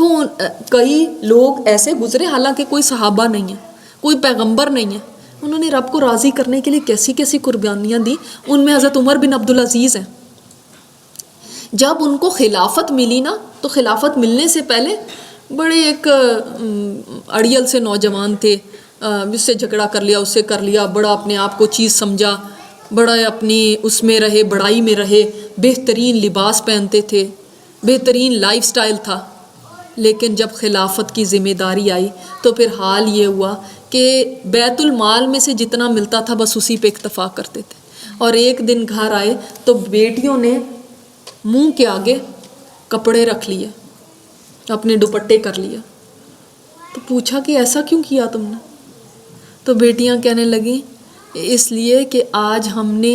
دیکھو کئی لوگ ایسے گزرے حالانکہ کوئی صحابہ نہیں ہے، کوئی پیغمبر نہیں ہے، انہوں نے رب کو راضی کرنے کے لیے کیسی کیسی قربانیاں دی. ان میں حضرت عمر بن عبدالعزیز ہیں. جب ان کو خلافت ملی نا تو خلافت ملنے سے پہلے بڑے ایک اڑیل سے نوجوان تھے، اس سے جھگڑا کر لیا، اس سے کر لیا، بڑا اپنے آپ کو چیز سمجھا، بڑا اپنی اس میں رہے، بڑائی میں رہے، بہترین لباس پہنتے تھے، بہترین لائف سٹائل تھا. لیکن جب خلافت کی ذمہ داری آئی تو پھر حال یہ ہوا کہ بیت المال میں سے جتنا ملتا تھا بس اسی پہ اکتفا کرتے تھے. اور ایک دن گھر آئے تو بیٹیوں نے منہ کے آگے کپڑے رکھ لیے، اپنے دوپٹے کر لیا. تو پوچھا کہ ایسا کیوں کیا تم نے؟ تو بیٹیاں کہنے لگیں اس لیے کہ آج ہم نے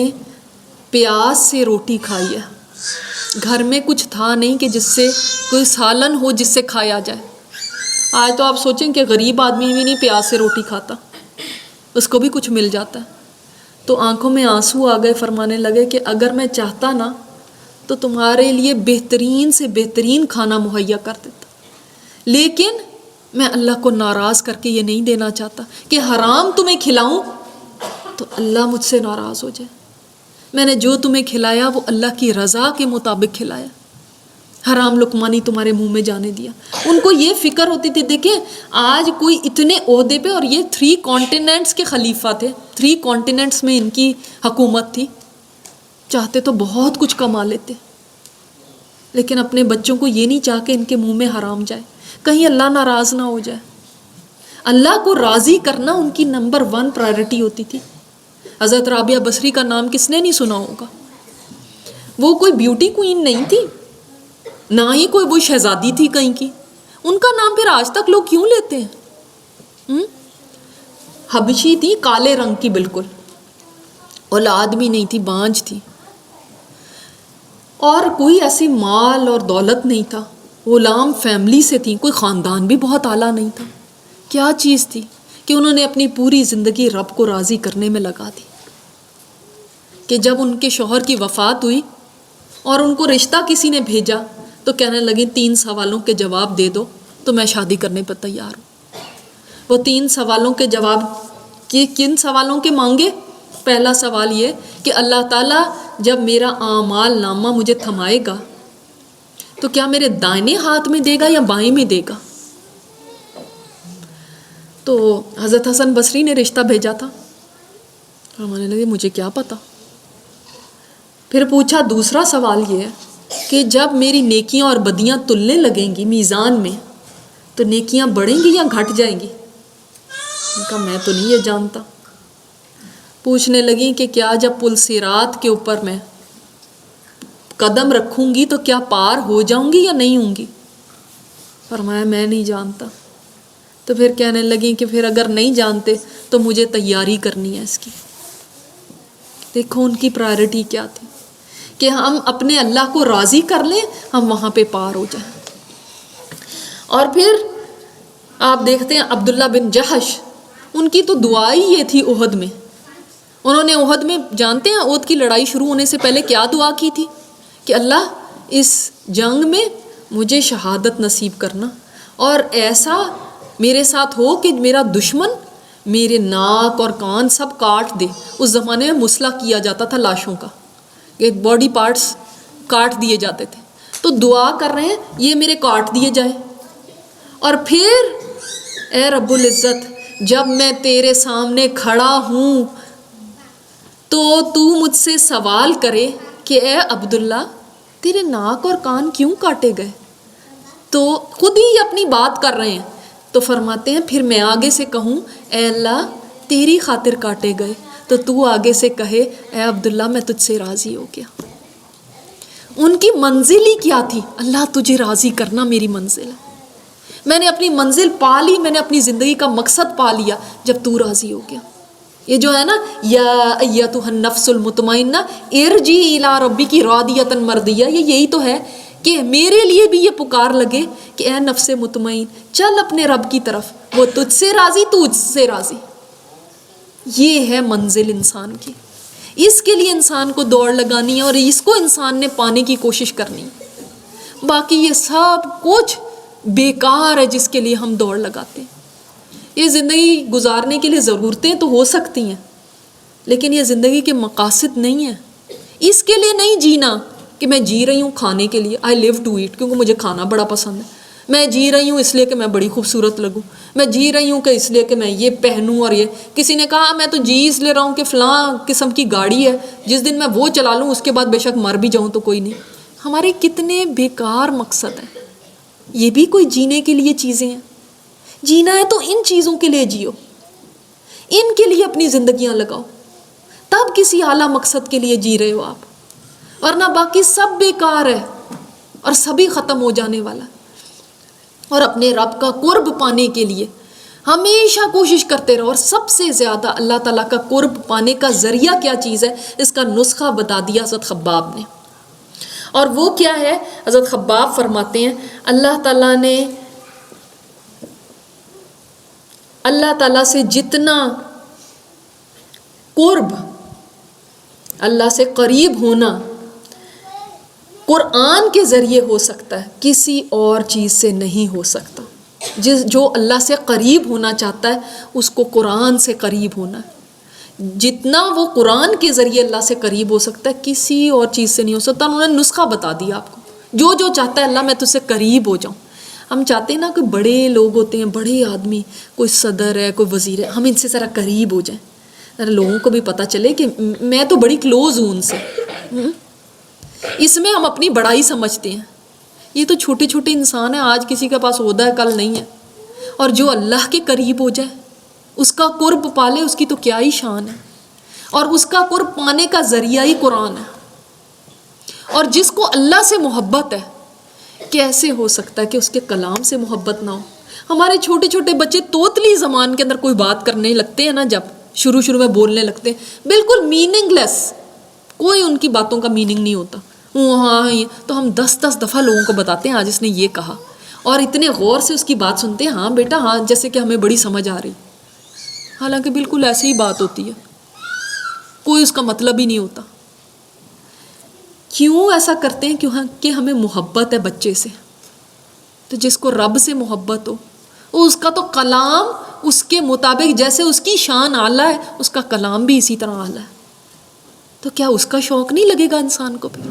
پیاز سے روٹی کھائی ہے، گھر میں کچھ تھا نہیں کہ جس سے کوئی سالن ہو جس سے کھایا جائے. آج تو آپ سوچیں کہ غریب آدمی بھی نہیں پیاز سے روٹی کھاتا، اس کو بھی کچھ مل جاتا ہے. تو آنکھوں میں آنسو آ گئے، فرمانے لگے کہ اگر میں چاہتا نا تو تمہارے لیے بہترین سے بہترین کھانا مہیا کر دیتا، لیکن میں اللہ کو ناراض کر کے یہ نہیں دینا چاہتا کہ حرام تمہیں کھلاؤں تو اللہ مجھ سے ناراض ہو جائے. میں نے جو تمہیں کھلایا وہ اللہ کی رضا کے مطابق کھلایا، حرام لقمہ نہیں تمہارے منہ میں جانے دیا. ان کو یہ فکر ہوتی تھی. دیکھیں آج کوئی اتنے عہدے پہ، اور یہ 3 کانٹیننٹس کے خلیفہ تھے، 3 کانٹیننٹس میں ان کی حکومت تھی، چاہتے تو بہت کچھ کما لیتے، لیکن اپنے بچوں کو یہ نہیں چاہ کہ ان کے منہ میں حرام جائے، کہیں اللہ ناراض نہ ہو جائے. اللہ کو راضی کرنا ان کی نمبر 1 پرائرٹی ہوتی تھی. حضرت رابعہ بصری کا نام کس نے نہیں سنا ہوگا؟ وہ کوئی بیوٹی کوئین نہیں تھی، نہ ہی کوئی وہ شہزادی تھی کہیں کی. ان کا نام پھر آج تک لوگ کیوں لیتے ہیں؟ حبشی تھی، کالے رنگ کی، بالکل اولاد بھی نہیں تھی، بانجھ تھی، اور کوئی ایسی مال اور دولت نہیں تھا، غلام فیملی سے تھی، کوئی خاندان بھی بہت اعلیٰ نہیں تھا. کیا چیز تھی کہ انہوں نے اپنی پوری زندگی رب کو راضی کرنے میں لگا دی کہ جب ان کے شوہر کی وفات ہوئی اور ان کو رشتہ کسی نے بھیجا تو کہنے لگے 3 سوالوں کے جواب دے دو تو میں شادی کرنے پر تیار ہوں. وہ 3 سوالوں کے جواب کن سوالوں کے مانگے؟ پہلا سوال یہ کہ اللہ تعالیٰ جب میرا اعمال نامہ مجھے تھمائے گا تو کیا میرے دائنے ہاتھ میں دے گا یا بائیں میں دے گا؟ تو حضرت حسن بصری نے رشتہ بھیجا تھا، فرمانے لگے مجھے کیا پتا. پھر پوچھا دوسرا سوال یہ ہے کہ جب میری نیکیاں اور بدیاں تلنے لگیں گی میزان میں تو نیکیاں بڑھیں گی یا گھٹ جائیں گی؟ میں کہا میں تو نہیں یہ جانتا. پوچھنے لگیں کہ کیا جب پل صراط کے اوپر میں قدم رکھوں گی تو کیا پار ہو جاؤں گی یا نہیں ہوں گی؟ فرمایا میں نہیں جانتا. تو پھر کہنے لگیں کہ پھر اگر نہیں جانتے تو مجھے تیاری کرنی ہے اس کی. دیکھو ان کی پرائرٹی کیا تھی کہ ہم اپنے اللہ کو راضی کر لیں، ہم وہاں پہ پار ہو جائیں. اور پھر آپ دیکھتے ہیں عبداللہ بن جحش، ان کی تو دعا ہی یہ تھی احد میں. انہوں نے احد میں، جانتے ہیں احد کی لڑائی شروع ہونے سے پہلے کیا دعا کی تھی کہ اللہ اس جنگ میں مجھے شہادت نصیب کرنا، اور ایسا میرے ساتھ ہو کہ میرا دشمن میرے ناک اور کان سب کاٹ دے. اس زمانے میں مسلح کیا جاتا تھا لاشوں کا، کہ باڈی پارٹس کاٹ دیے جاتے تھے. تو دعا کر رہے ہیں یہ میرے کاٹ دیے جائے. اور پھر اے رب العزت جب میں تیرے سامنے کھڑا ہوں تو تو مجھ سے سوال کرے کہ اے عبداللہ تیرے ناک اور کان کیوں کاٹے گئے؟ تو خود ہی اپنی بات کر رہے ہیں. تو فرماتے ہیں پھر میں آگے سے کہوں اے اللہ تیری خاطر کاٹے گئے، تو تو آگے سے کہے اے عبداللہ میں تجھ سے راضی ہو گیا. ان کی منزل ہی کیا تھی؟ اللہ تجھے راضی کرنا میری منزل ہے. میں نے اپنی منزل پا لی، میں نے اپنی زندگی کا مقصد پا لیا جب تو راضی ہو گیا. یہ جو ہے نا یا ایتھا النفس المطمئنہ ارجعی الی ربک راضیۃ مرضیہ، یہ یہی تو ہے کہ میرے لیے بھی یہ پکار لگے کہ اے نفس مطمئن چل اپنے رب کی طرف، وہ تجھ سے راضی تو اس سے راضی. یہ ہے منزل انسان کی، اس کے لیے انسان کو دوڑ لگانی ہے اور اس کو انسان نے پانے کی کوشش کرنی ہے. باقی یہ سب کچھ بیکار ہے جس کے لیے ہم دوڑ لگاتے ہیں. یہ زندگی گزارنے کے لیے ضرورتیں تو ہو سکتی ہیں، لیکن یہ زندگی کے مقاصد نہیں ہیں. اس کے لیے نہیں جینا کہ میں جی رہی ہوں کھانے کے لیے، آئی لیو ٹو ایٹ، کیونکہ مجھے کھانا بڑا پسند ہے. میں جی رہی ہوں اس لیے کہ میں بڑی خوبصورت لگوں. میں جی رہی ہوں کہ اس لیے کہ میں یہ پہنوں. اور یہ کسی نے کہا میں تو جی اس لیے رہا ہوں کہ فلاں قسم کی گاڑی ہے، جس دن میں وہ چلا لوں اس کے بعد بے شک مر بھی جاؤں تو کوئی نہیں. ہمارے کتنے بیکار مقصد ہیں. یہ بھی کوئی جینے کے لیے چیزیں ہیں؟ جینا ہے تو ان چیزوں کے لیے جیو، ان کے لیے اپنی زندگیاں لگاؤ، تب کسی اعلیٰ مقصد کے لیے جی رہے ہو آپ. ورنہ باقی سب بیکار ہے اور سبھی ختم ہو جانے والا. اور اپنے رب کا قرب پانے کے لیے ہمیشہ کوشش کرتے رہو. اور سب سے زیادہ اللہ تعالیٰ کا قرب پانے کا ذریعہ کیا چیز ہے، اس کا نسخہ بتا دیا حضرت خباب نے. اور وہ کیا ہے؟ حضرت خباب فرماتے ہیں اللہ تعالیٰ سے جتنا قرب، اللہ سے قریب ہونا قرآن کے ذریعے ہو سکتا ہے، کسی اور چیز سے نہیں ہو سکتا. جو اللہ سے قریب ہونا چاہتا ہے اس کو قرآن سے قریب ہونا ہے. جتنا وہ قرآن کے ذریعے اللہ سے قریب ہو سکتا ہے کسی اور چیز سے نہیں ہو سکتا. انہوں نے نسخہ بتا دیا آپ کو، جو چاہتا ہے اللہ میں تجھ سے قریب ہو جاؤں. ہم چاہتے ہیں نا کہ بڑے لوگ ہوتے ہیں، بڑے آدمی، کوئی صدر ہے، کوئی وزیر ہے، ہم ان سے ذرا قریب ہو جائیں، لوگوں کو بھی پتہ چلے کہ میں تو بڑی کلوز ہوں ان سے. اس میں ہم اپنی بڑائی سمجھتے ہیں. یہ تو چھوٹے چھوٹے انسان ہیں، آج کسی کے پاس عہدہ ہے کل نہیں ہے. اور جو اللہ کے قریب ہو جائے، اس کا قرب پالے، اس کی تو کیا ہی شان ہے. اور اس کا قرب پانے کا ذریعہ ہی قرآن ہے. اور جس کو اللہ سے محبت ہے، کیسے ہو سکتا ہے کہ اس کے کلام سے محبت نہ ہو؟ ہمارے چھوٹے چھوٹے بچے توتلی زبان کے اندر کوئی بات کرنے لگتے ہیں نا، جب شروع میں بولنے لگتے ہیں بالکل میننگ لیس، کوئی ان کی باتوں کا میننگ نہیں ہوتا. ہاں تو ہم 10 دفعہ لوگوں کو بتاتے ہیں آج اس نے یہ کہا، اور اتنے غور سے اس کی بات سنتے ہیں، ہاں بیٹا ہاں، جیسے کہ ہمیں بڑی سمجھ آ رہی، حالانکہ بالکل ایسی ہی بات ہوتی ہے، کوئی اس کا مطلب ہی نہیں ہوتا. کیوں ایسا کرتے ہیں؟ کہ ہمیں محبت ہے بچے سے. تو جس کو رب سے محبت ہو، اس کا تو کلام اس کے مطابق، جیسے اس کی شان اعلیٰ ہے اس کا کلام بھی اسی طرح اعلیٰ ہے. تو کیا اس کا شوق نہیں لگے گا انسان کو پھر؟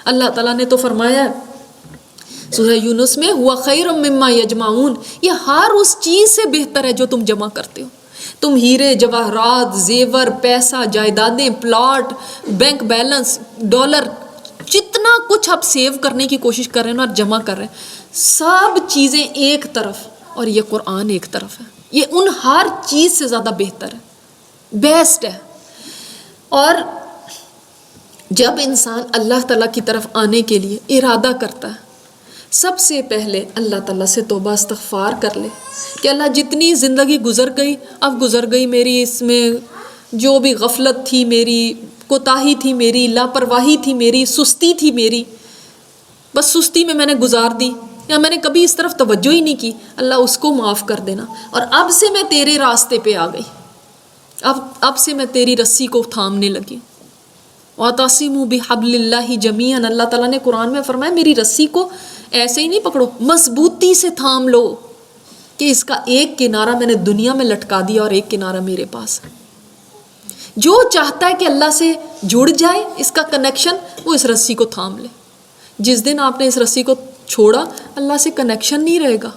اللہ تعالیٰ نے تو فرمایا ہے سورہ یونس میں، ہوا خیر مما یجمعون، یہ ہر اس چیز سے بہتر ہے جو تم جمع کرتے ہو. تم ہیرے جواہرات، زیور، پیسہ، جائیدادیں، پلاٹ، بینک بیلنس، ڈالر، جتنا کچھ آپ سیو کرنے کی کوشش کر رہے ہیں اور جمع کر رہے ہیں، سب چیزیں ایک طرف اور یہ قرآن ایک طرف ہے. یہ ان ہر چیز سے زیادہ بہتر ہے، بیسٹ ہے. اور جب انسان اللہ تعالیٰ کی طرف آنے کے لیے ارادہ کرتا ہے، سب سے پہلے اللہ تعالیٰ سے توبہ استغفار کر لے کہ اللہ جتنی زندگی گزر گئی، اب گزر گئی میری، اس میں جو بھی غفلت تھی میری، کوتاہی تھی میری، لاپرواہی تھی میری، سستی تھی میری، بس سستی میں نے گزار دی، یا میں نے کبھی اس طرف توجہ ہی نہیں کی، اللہ اس کو معاف کر دینا. اور اب سے میں تیرے راستے پہ آ گئی، اب سے میں تیری رسی کو تھامنے لگی. وَاعْتَصِمُوا بِحَبْلِ اللَّهِ جَمِيعًا، اللہ تعالیٰ نے قرآن میں فرمایا میری رسی کو ایسے ہی نہیں پکڑو، مضبوطی سے تھام لو، کہ اس کا ایک کنارہ میں نے دنیا میں لٹکا دیا اور ایک کنارہ میرے پاس ہے. جو چاہتا ہے کہ اللہ سے جڑ جائے، اس کا کنیکشن، وہ اس رسی کو تھام لے. جس دن آپ نے اس رسی کو چھوڑا، اللہ سے کنیکشن نہیں رہے گا.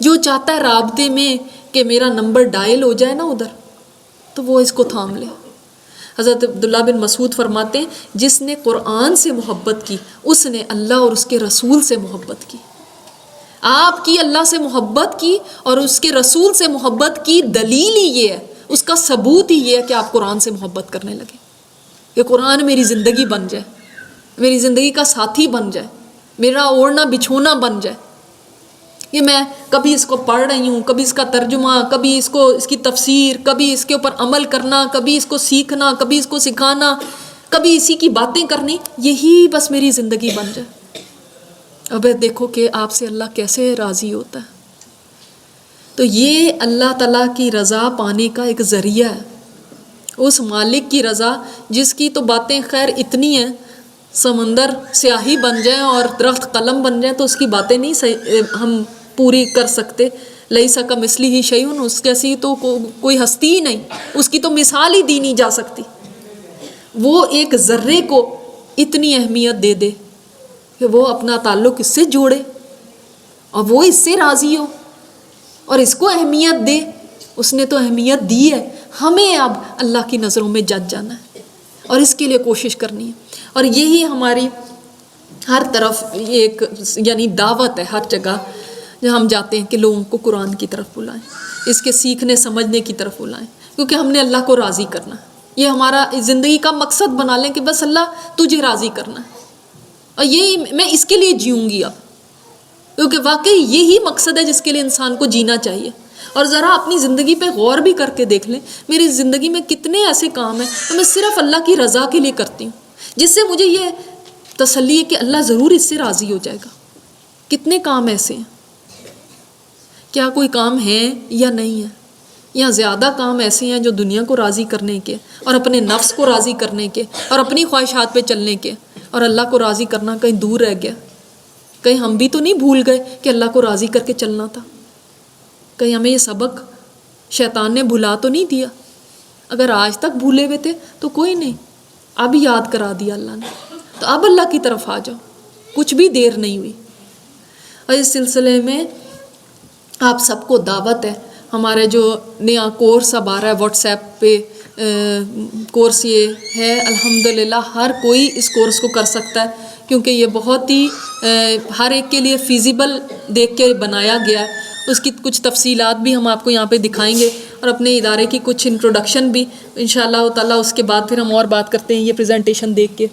جو چاہتا ہے رابطے میں کہ میرا نمبر ڈائل ہو جائے نا ادھر، تو وہ اس کو تھام لے. حضرت عبداللہ بن مسعود فرماتے ہیں جس نے قرآن سے محبت کی، اس نے اللہ اور اس کے رسول سے محبت کی. آپ کی اللہ سے محبت کی اور اس کے رسول سے محبت کی دلیل ہی یہ ہے، اس کا ثبوت ہی یہ ہے کہ آپ قرآن سے محبت کرنے لگے، کہ قرآن میری زندگی بن جائے، میری زندگی کا ساتھی بن جائے، میرا اوڑھنا بچھونا بن جائے. یہ میں کبھی اس کو پڑھ رہی ہوں، کبھی اس کا ترجمہ، کبھی اس کی تفسیر، کبھی اس کے اوپر عمل کرنا، کبھی اس کو سیکھنا، کبھی اس کو سکھانا، کبھی اسی کی باتیں کرنی، یہی بس میری زندگی بن جائے. اب دیکھو کہ آپ سے اللہ کیسے راضی ہوتا ہے. تو یہ اللہ تعالیٰ کی رضا پانے کا ایک ذریعہ ہے، اس مالک کی رضا جس کی تو باتیں خیر اتنی ہیں، سمندر سیاہی بن جائیں اور درخت قلم بن جائیں تو اس کی باتیں نہیں ہم پوری کر سکتے. لیس کمثلہ شیء، اس جیسی تو کوئی ہستی ہی نہیں، اس کی تو مثال ہی دی نہیں جا سکتی. وہ ایک ذرے کو اتنی اہمیت دے دے کہ وہ اپنا تعلق اس سے جوڑے اور وہ اس سے راضی ہو اور اس کو اہمیت دے. اس نے تو اہمیت دی ہے، ہمیں اب اللہ کی نظروں میں جج جانا ہے اور اس کے لیے کوشش کرنی ہے. اور یہی ہماری ہر طرف ایک یعنی دعوت ہے، ہر جگہ جہاں ہم جاتے ہیں کہ لوگوں کو قرآن کی طرف بلائیں، اس کے سیکھنے سمجھنے کی طرف بلائیں، کیونکہ ہم نے اللہ کو راضی کرنا ہے. یہ ہمارا زندگی کا مقصد بنا لیں کہ بس اللہ تجھے راضی کرنا ہے اور یہی میں اس کے لیے جیوں گی اب، کیونکہ واقعی یہی مقصد ہے جس کے لیے انسان کو جینا چاہیے. اور ذرا اپنی زندگی پہ غور بھی کر کے دیکھ لیں، میری زندگی میں کتنے ایسے کام ہیں تو میں صرف اللہ کی رضا کے لیے کرتی ہوں، جس سے مجھے یہ تسلی ہے کہ اللہ ضرور اس سے راضی ہو جائے گا. کتنے کام ایسے ہیں، کیا کوئی کام ہے یا نہیں ہے؟ یا زیادہ کام ایسے ہیں جو دنیا کو راضی کرنے کے اور اپنے نفس کو راضی کرنے کے اور اپنی خواہشات پہ چلنے کے، اور اللہ کو راضی کرنا کہیں دور رہ گیا. کہیں ہم بھی تو نہیں بھول گئے کہ اللہ کو راضی کر کے چلنا تھا؟ کہیں ہمیں یہ سبق شیطان نے بھلا تو نہیں دیا؟ اگر آج تک بھولے ہوئے تھے تو کوئی نہیں، اب یاد کرا دیا اللہ نے، تو اب اللہ کی طرف آ جاؤ، کچھ بھی دیر نہیں ہوئی. اور اس سلسلے میں آپ سب کو دعوت ہے. ہمارے جو نیا کورس اب آ رہا ہے واٹس ایپ پہ، کورس یہ ہے الحمدللہ ہر کوئی اس کورس کو کر سکتا ہے، کیونکہ یہ بہت ہی ہر ایک کے لیے فیزیبل دیکھ کے بنایا گیا ہے. اس کی کچھ تفصیلات بھی ہم آپ کو یہاں پہ دکھائیں گے اور اپنے ادارے کی کچھ انٹروڈکشن بھی انشاءاللہ تعالیٰ. اس کے بعد پھر ہم اور بات کرتے ہیں یہ پریزنٹیشن دیکھ کے.